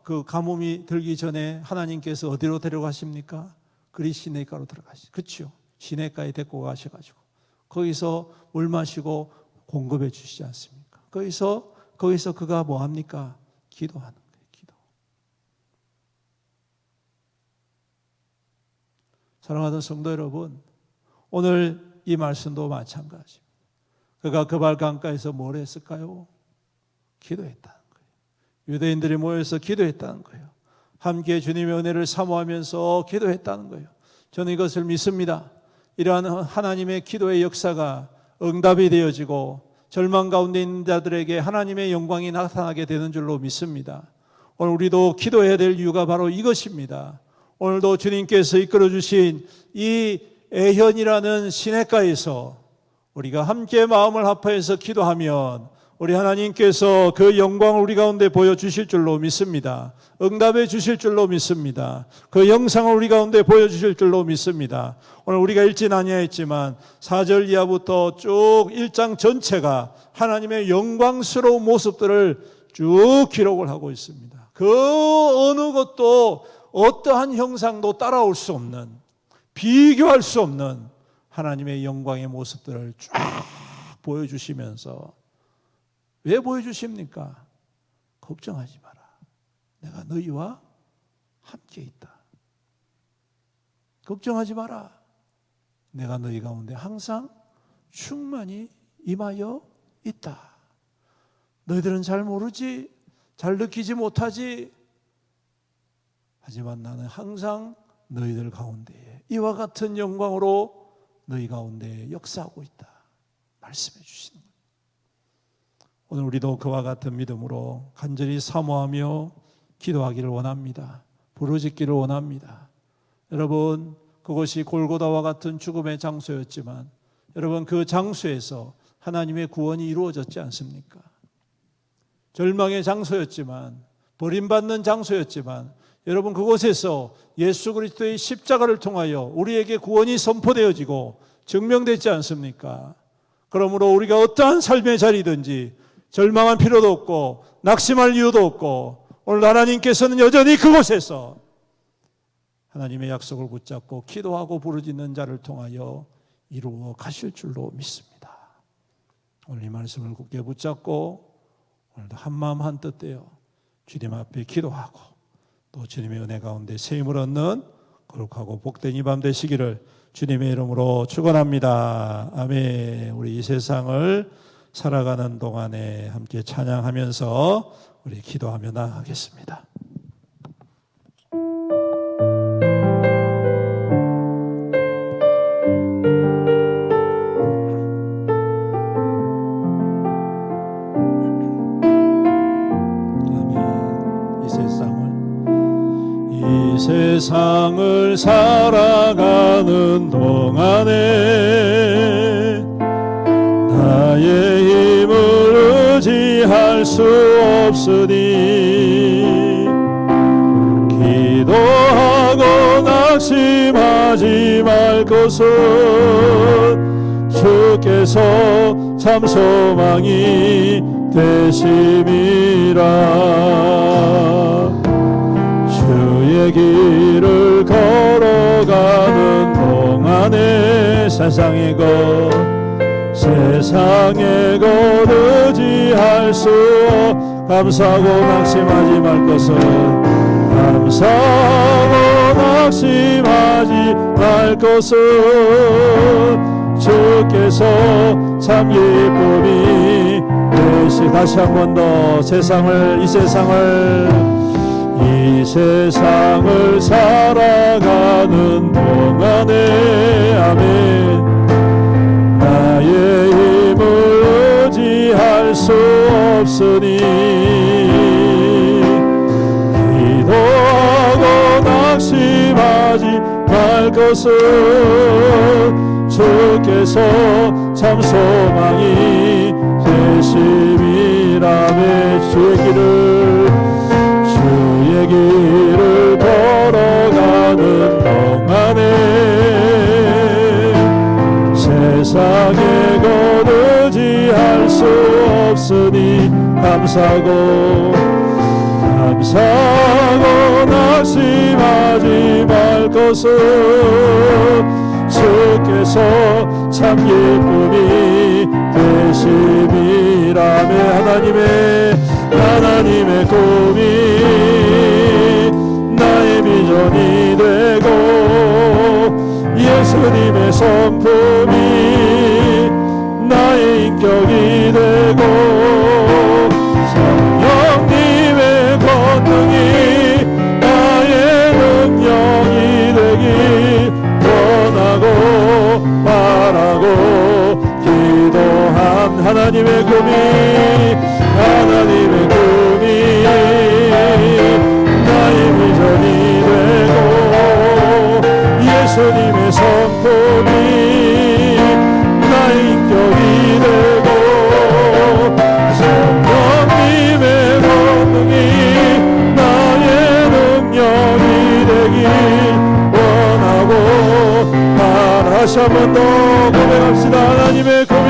그 가뭄이 들기 전에 하나님께서 어디로 데려가십니까? 그리 시내가로 들어가시죠. 그렇죠? 시내가에 데리고 가셔가지고 거기서 물 마시고 공급해 주시지 않습니까? 거기서 그가 뭐 합니까? 기도하는 거예요. 기도. 사랑하는 성도 여러분, 오늘 이 말씀도 마찬가지입니다. 그가 그발 강가에서 뭘 했을까요? 기도했다는 거예요. 유대인들이 모여서 기도했다는 거예요. 함께 주님의 은혜를 사모하면서 기도했다는 거예요. 저는 이것을 믿습니다. 이러한 하나님의 기도의 역사가 응답이 되어지고 절망 가운데 있는 자들에게 하나님의 영광이 나타나게 되는 줄로 믿습니다. 오늘 우리도 기도해야 될 이유가 바로 이것입니다. 오늘도 주님께서 이끌어 주신 이 애현이라는 시냇가에서 우리가 함께 마음을 합하여서 기도하면 우리 하나님께서 그 영광을 우리 가운데 보여주실 줄로 믿습니다. 응답해 주실 줄로 믿습니다. 그 영상을 우리 가운데 보여주실 줄로 믿습니다. 오늘 우리가 읽진 아니했지만 4절 이하부터 쭉 1장 전체가 하나님의 영광스러운 모습들을 쭉 기록을 하고 있습니다. 그 어느 것도 어떠한 형상도 따라올 수 없는, 비교할 수 없는 하나님의 영광의 모습들을 쫙 보여주시면서 왜 보여주십니까? 걱정하지 마라. 내가 너희와 함께 있다. 걱정하지 마라. 내가 너희 가운데 항상 충만히 임하여 있다. 너희들은 잘 모르지, 잘 느끼지 못하지. 하지만 나는 항상 너희들 가운데에 이와 같은 영광으로 너희 가운데 역사하고 있다. 말씀해 주시는 거예요. 오늘 우리도 그와 같은 믿음으로 간절히 사모하며 기도하기를 원합니다. 부르짖기를 원합니다. 여러분, 그것이 골고다와 같은 죽음의 장소였지만 여러분, 그 장소에서 하나님의 구원이 이루어졌지 않습니까? 절망의 장소였지만, 버림받는 장소였지만 여러분, 그곳에서 예수 그리스도의 십자가를 통하여 우리에게 구원이 선포되어지고 증명되지 않습니까? 그러므로 우리가 어떠한 삶의 자리든지 절망할 필요도 없고 낙심할 이유도 없고, 오늘 하나님께서는 여전히 그곳에서 하나님의 약속을 붙잡고 기도하고 부르짖는 자를 통하여 이루어 가실 줄로 믿습니다. 오늘 이 말씀을 굳게 붙잡고 오늘도 한마음 한뜻 되어 주님 앞에 기도하고 또 주님의 은혜 가운데 세임을 얻는 거룩하고 복된 이 밤 되시기를 주님의 이름으로 축원합니다. 아멘. 우리 이 세상을 살아가는 동안에 함께 찬양하면서 우리 기도하며 나아가겠습니다. 이 세상을 살아가는 동안에 나의 힘을 의지할 수 없으니 기도하고 낙심하지 말 것은 주께서 참 소망이 되심이라. 주의 길을 걸어가는 동안에 세상의 것 의지할 수 감사하고 낙심하지 말 것은 감사하고 낙심하지 말 것은 주께서 참 기쁨이 되시. 다시 한 번 더 이 세상을 살아가는 동안에 아멘. 나의 힘을 의지할 수 없으니 기도하고 낙심하지 말 것은 주께서 참 소망이 되심이라며. 주의 길을 걸어가는 동안에 세상의 것 의지할 수 없으니 감사하고 낙심하지 말 것은 주께서 참 기쁨이 되심이라며. 하나님의 꿈이 나의 비전이 되고 예수님의 성품이 나의 인격이 되고 성령님의 권능이 나의 능력이 되길 원하고 바라고 기도한 하나님의 꿈이 나의 비전이 되고 예수님의 성품이 나의 인격이 되고 성령님의 권능이 나의 능력이 되길 원하고 다시 한 번 더 고백합시다. 하나님의 꿈이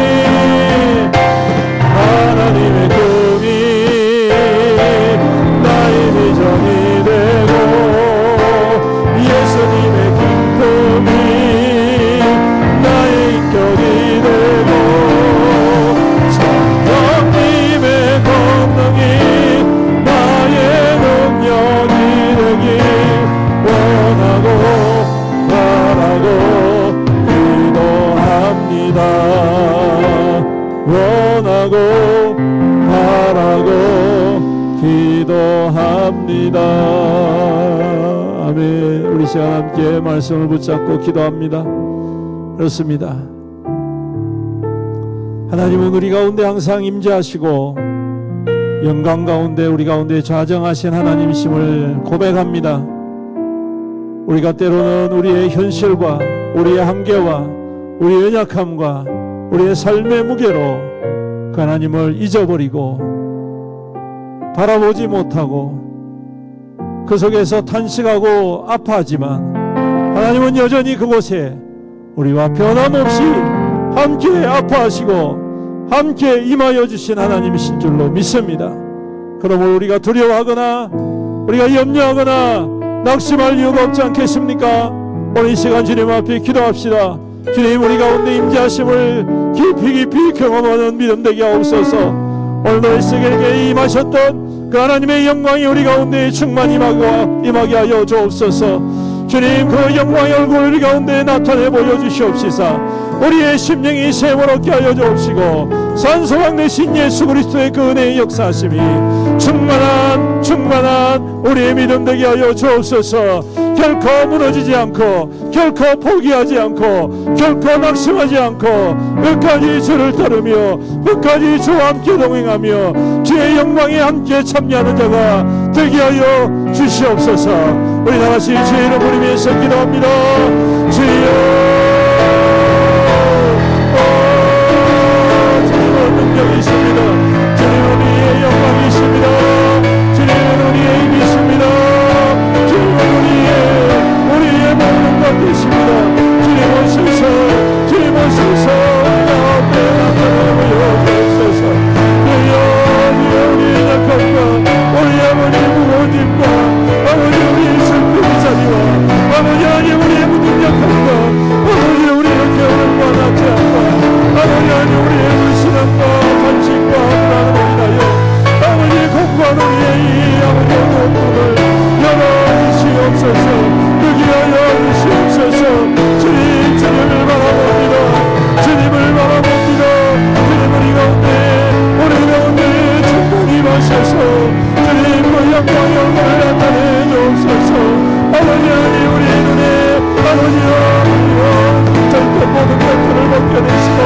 감사합니다. 아멘. 우리 시간 함께 말씀을 붙잡고 기도합니다. 그렇습니다. 하나님은 우리 가운데 항상 임재하시고 영광 가운데 우리 가운데 좌정하신 하나님이심을 고백합니다. 우리가 때로는 우리의 현실과 우리의 한계와 우리의 연약함과 우리의 삶의 무게로 그 하나님을 잊어버리고 바라보지 못하고 그 속에서 탄식하고 아파하지만 하나님은 여전히 그곳에 우리와 변함없이 함께 아파하시고 함께 임하여 주신 하나님이신 줄로 믿습니다. 그러므로 우리가 두려워하거나 우리가 염려하거나 낙심할 이유가 없지 않겠습니까? 오늘 이 시간 주님 앞에 기도합시다. 주님, 우리 가운데 임재하심을 깊이 경험하는 믿음 되게 하옵소서. 오늘도 이스라엘에게 임하셨던 그 하나님의 영광이 우리 가운데 충만히 임하게 하여 주옵소서. 주님, 그 영광의 얼굴 우리 가운데 나타내 보여주시옵시사. 우리의 심령이 샘을 얻게 하여 주옵시고 산소강 되신 예수 그리스도의 그 은혜의 역사하심이 충만한 우리의 믿음 되게 하여 주옵소서. 결코 무너지지 않고 결코 포기하지 않고 결코 낙심하지 않고 끝까지 주를 따르며 끝까지 주와 함께 동행하며 주의 영광에 함께 참여하는 자가 되게 하여 주시옵소서. 우리 다같이 주의 이름 부르면서 기도합니다. 주여, 주님은 능력이십니다. 주님은 우리의 영광이십니다. 주님은 우리의 힘이십니다. 주님은 우리의 모든 것 되십니다. 주님 오셔서 주님 오셔서 앞에 나타내 보여주옵소서. 주여, 우리의 약함과 우리 아버지 부모님과 아버지 우리의 슬픈 자리와 아버지 하나님 우리의 무능력함과 아버지 우리의 게으름과 낙제함과 아버지 하나님 우리의 불신함과 간직과 불안함을 인하여 아버지 공부한 우리의 이 아버지 어두운 문을 열어주시옵소서. 그게 하여 주시옵소서. 주님을 바라봅니다. 주님을 바라봅니다. 주님 우리 가운데 충분히 마셔서 주님 그 영광의 얼굴을 나타내 주옵소서. 아버지 하나님 우리 눈에 아버지여 절대 모든 것들을 벗겨 내시고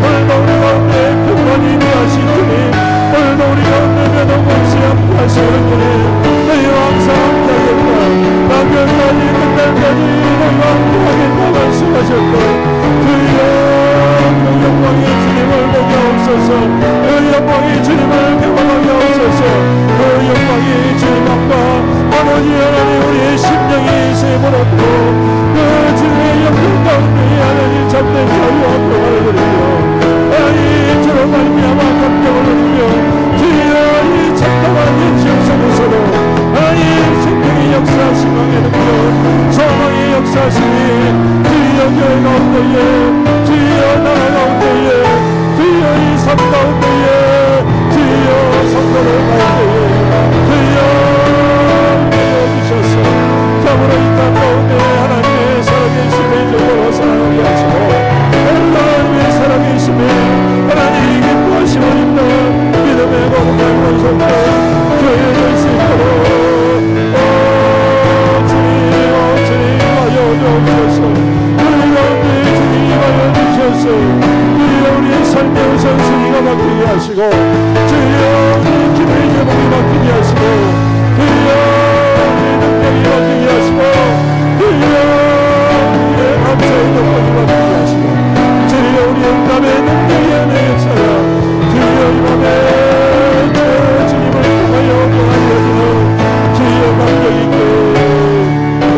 오늘도 우리 가운데 평안히 임하신 주님, 오늘도 우리 가운데 변함없이 함께하시는 주님, 너희와 항상 함께하겠다. 남편까지 끝날까지 너희와 함께하겠다 말씀하셨고 주여, 그 영광의 주님을 보게 하옵소서. 그 영광의 주님을 경험하게 하옵소서. 그 영광의 주님 앞과 아버지 하나님 우리의 심령이 샘을 얻고 그 주님의 영광 가운데 하나님 참된 자유와 평화를 누리며 하나님 저로 말미암아 감격을 누리며 주여, 이 참담한 현실 속에서도 하나님 생명의 역사하심 왕의 능력 소망의 역사하심이 주여 교회 가운데에 주여 나라 가운데에 주여 이 삶 가운데에 주여 성도를 가운데에 주여 주셔서 참으로 이 땅 가운데 하나님의 살아계심을 적으로 사랑하게 하시고 하나님의 살아계심에 하나님 기뻐하심을 입는 믿음의 거룩한 권속도 교회를 수 있도록 주님 하여 주옵소서. 우리 가운데 주님 하여 주셔서 주여 우리의 삶의 우선순위가 바뀌게 하시고 주여 우리 기도의 제목이 바뀌게 하시고 주여 우리의 능력이 바뀌게 하시고 주여 우리의 감사의 조건이 바뀌게 하시고 주여 우리 응답의 능력이 하나의 역사야 주여 이 밤에 주님을 통하여 영화되어지는 주여 감격 있게 하여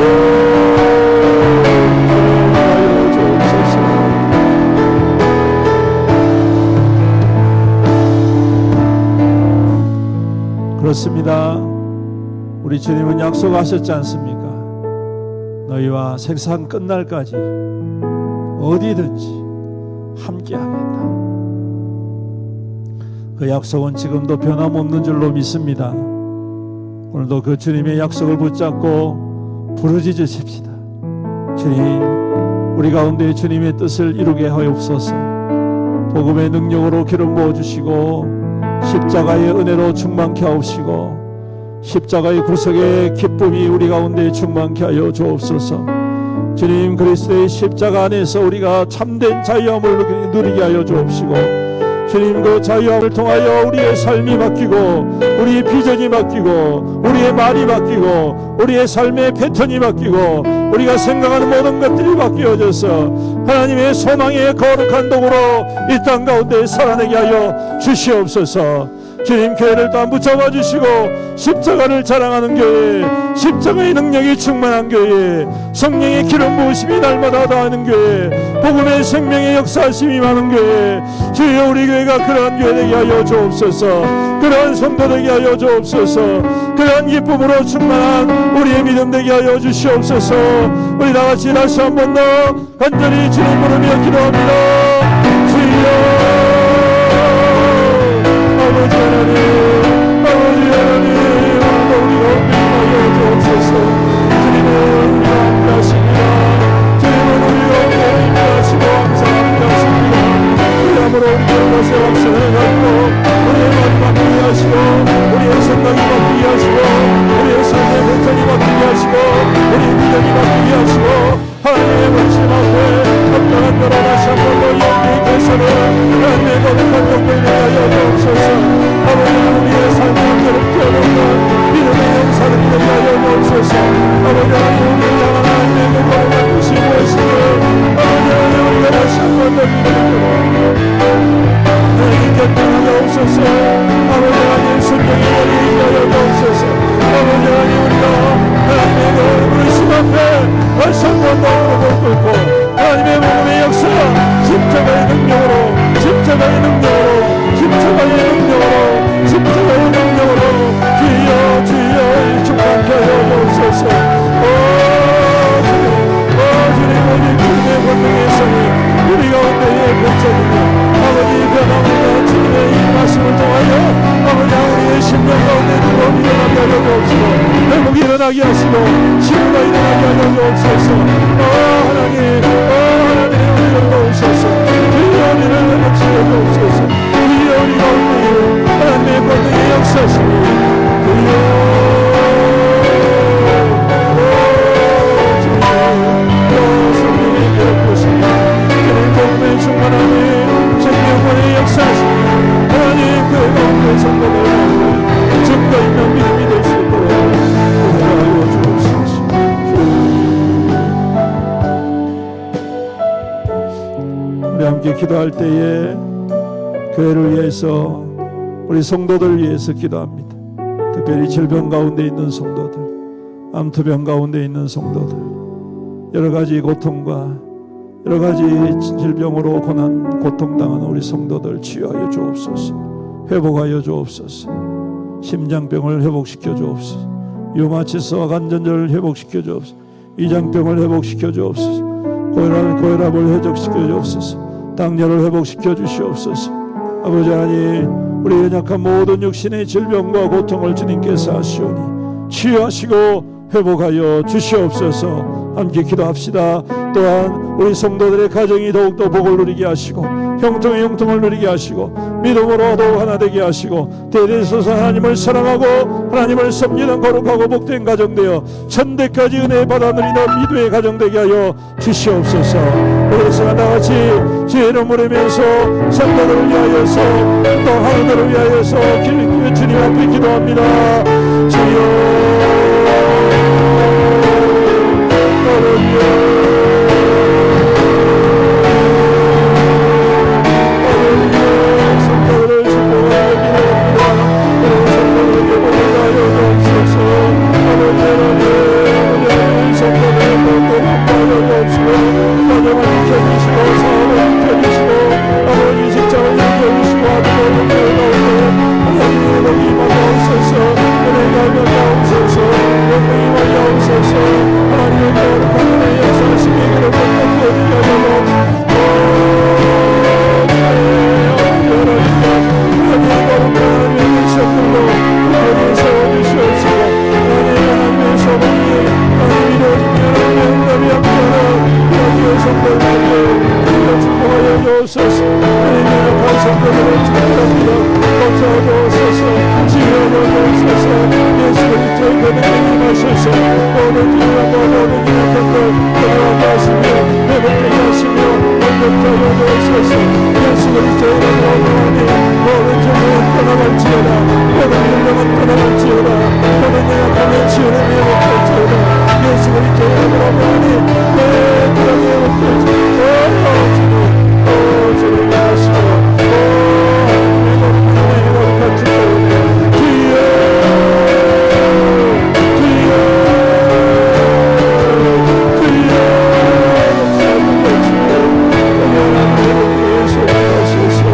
주옵소서. 그렇습니다. 우리 주님은 약속하셨지 않습니까? 너희와 세상 끝날까지 어디든지 함께하겠다. 그 약속은 지금도 변함없는 줄로 믿습니다. 오늘도 그 주님의 약속을 붙잡고 부르짖으십시다. 주님, 우리 가운데 주님의 뜻을 이루게 하옵소서. 복음의 능력으로 기름 부어주시고 십자가의 은혜로 충만케 하옵시고 십자가의 구속의 기쁨이 우리 가운데 충만케 하여 주옵소서. 주님, 그리스도의 십자가 안에서 우리가 참된 자유함을 누리게 하여 주옵시고, 주님, 그 자유함을 통하여 우리의 삶이 바뀌고, 우리의 비전이 바뀌고, 우리의 말이 바뀌고, 우리의 삶의 패턴이 바뀌고, 우리가 생각하는 모든 것들이 바뀌어져서 하나님의 소망의 거룩한 도구로 이 땅 가운데 살아내게 하여 주시옵소서. 주님, 교회를 다 붙잡아 주시고 십자가를 자랑하는 교회, 십자가의 능력이 충만한 교회, 성령의 기름 부으심이 날마다 더하는 교회, 복음의 생명의 역사하심이 많은 교회, 주여 우리 교회가 그러한 교회 되게 하여 주옵소서. 그러한 성도 되게 하여 주옵소서. 그러한 기쁨으로 충만한 우리의 믿음 되게 하여 주시옵소서. 우리 다같이 다시 한 번 더 간절히 주님 부르며 기도합니다. 주여, 아버지 하나님, 아버지 하나님, 오늘도 우리가 은혜하여 주옵소서. 주님은 우리와 함께하십니다. 주님은 우리가 함께하시고 항상 함께하십니다. 그야말로 우리 교회가 확신을 갖고 우리의 말이 바뀌게 하시고, 우리의 생각이 바뀌게 하시고, 우리의 삶의 패턴이 바뀌게 하시고, 우리의 믿음이 바뀌게 하시고, 하나님의 말씀 앞에 합당한 거로 다시 한 번 더 영계의 개선을 하나님의 거룩한 영광을 하여 주옵소서. 아버지, 우리의 삶을 괴롭게 하는 믿음의 영사들이 되게 하여 주옵소서. 아버지 하나님, 우리를 향한 하나님의 그 거룩한 뜻이 무엇인지 아버지 하나님, 우리가 다시 한 번 더 기도하고 하나님 결단하여 없소서. 아버지 하나님, 순종의 머리 하여 주옵소서. 아버지 하나님, 우리가 하나님의 그 부르심 앞에 다시 한 번 더 무릎을 꿇고 하나님의 복음의 역사, 십자가의 능력으로, 십자가의 능력으로, 십자가의 능력으로, 십자가의 능력으로 주여, 주여 충만케 하여 주옵소서. 주님, 오직 주님의 권능의 성이 우리 가운데에 펼쳐지며 아버지 변함없는 주님의 이 말씀을 통하여 아버지 우리의 심령 가운데 뜨거운 일어나게 하여 주옵시고, 회복이 일어나게 하시고, 치유가 일어나게 하여 주옵소서. 하나님, 하나님, 우리를 도우소서. 주여, 우리를 회복시켜 주옵소서. 주여, 우리 가운데에 하나님의 권능의 역사시니 주여, 성령의 기록부시니 주님 복음의 충만함이 생명권의 역사시니 하나님, 그 가운데 성도들 가운데 증거 있는 믿음이 될 수 있도록 은혜하여 주옵소서. 우리 함께 기도할 때에 교회를 위해서, 우리 성도들 위해서 기도합니다. 특별히 질병 가운데 있는 성도들, 암투병 가운데 있는 성도들, 여러 가지 고통과 여러 가지 질병으로 고통당하는 우리 성도들 치유하여 주옵소서. 회복하여 주옵소서. 심장병을 회복시켜 주옵소서. 류마티스와 관절을 회복시켜 주옵소서. 위장병을 회복시켜 주옵소서. 고혈압을 회복시켜 주옵소서. 당뇨를 회복시켜 주시옵소서. 아버지 하나님, 우리 연약한 모든 육신의 질병과 고통을 주님께서 하시오니 치유하시고 회복하여 주시옵소서. 함께 기도합시다. 또한 우리 성도들의 가정이 더욱더 복을 누리게 하시고, 형통의 형통을 누리게 하시고, 믿음으로 더욱 하나 되게 하시고, 대대소서 하나님을 사랑하고 하나님을 섬기는 거룩하고 복된 가정 되어 천대까지 은혜 받아 누리는 미도의 가정 되게 하여 주시옵소서. 우리 시간 다같이 주의 이름 부르면서 성도들을 위하여서 또 하나님을 위하여서 주님 앞에 기도합니다. 주여, 예수 주시옵시오다. 모든 연약함을 치유를 회복할지어다. 예수 그리스도의 이름으로 하나님 내 그런 회복할지어다. 주님 하시고 하나님의 거룩한 축복을 주여 주여 주여 역사하는 주여 하나님의 예수 하소서.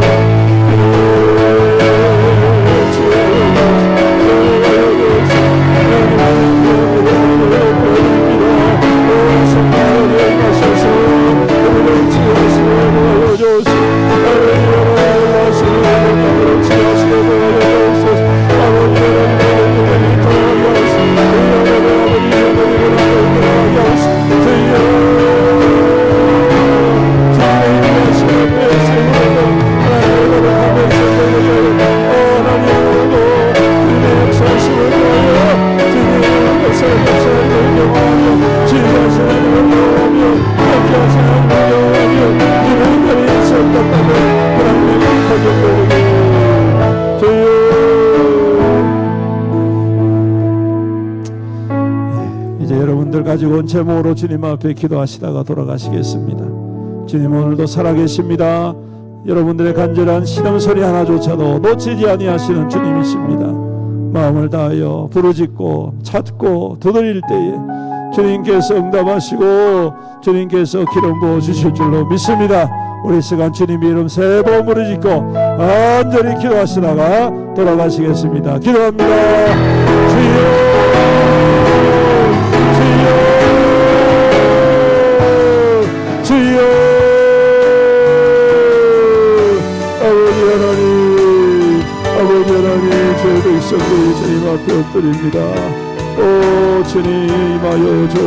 이제 여러분들 가지고 온 제목으로 주님 앞에 기도하시다가 돌아가시겠습니다. 주님 오늘도 살아계십니다. 여러분들의 간절한 신음소리 하나조차도 놓치지 아니하시는 주님이십니다. 마음을 다하여 부르짖고 찾고 두드릴 때에 주님께서 응답하시고 주님께서 기름 부어 주실 줄로 믿습니다. 우리 시간 주님의 이름 세 번 부르짖고 간절히 기도하시다가 돌아가시겠습니다. 기도합니다. 주여 주여 아버지 하나님 저희도 있었기에 주님 앞에 엎드립니다. 오 주님 임하여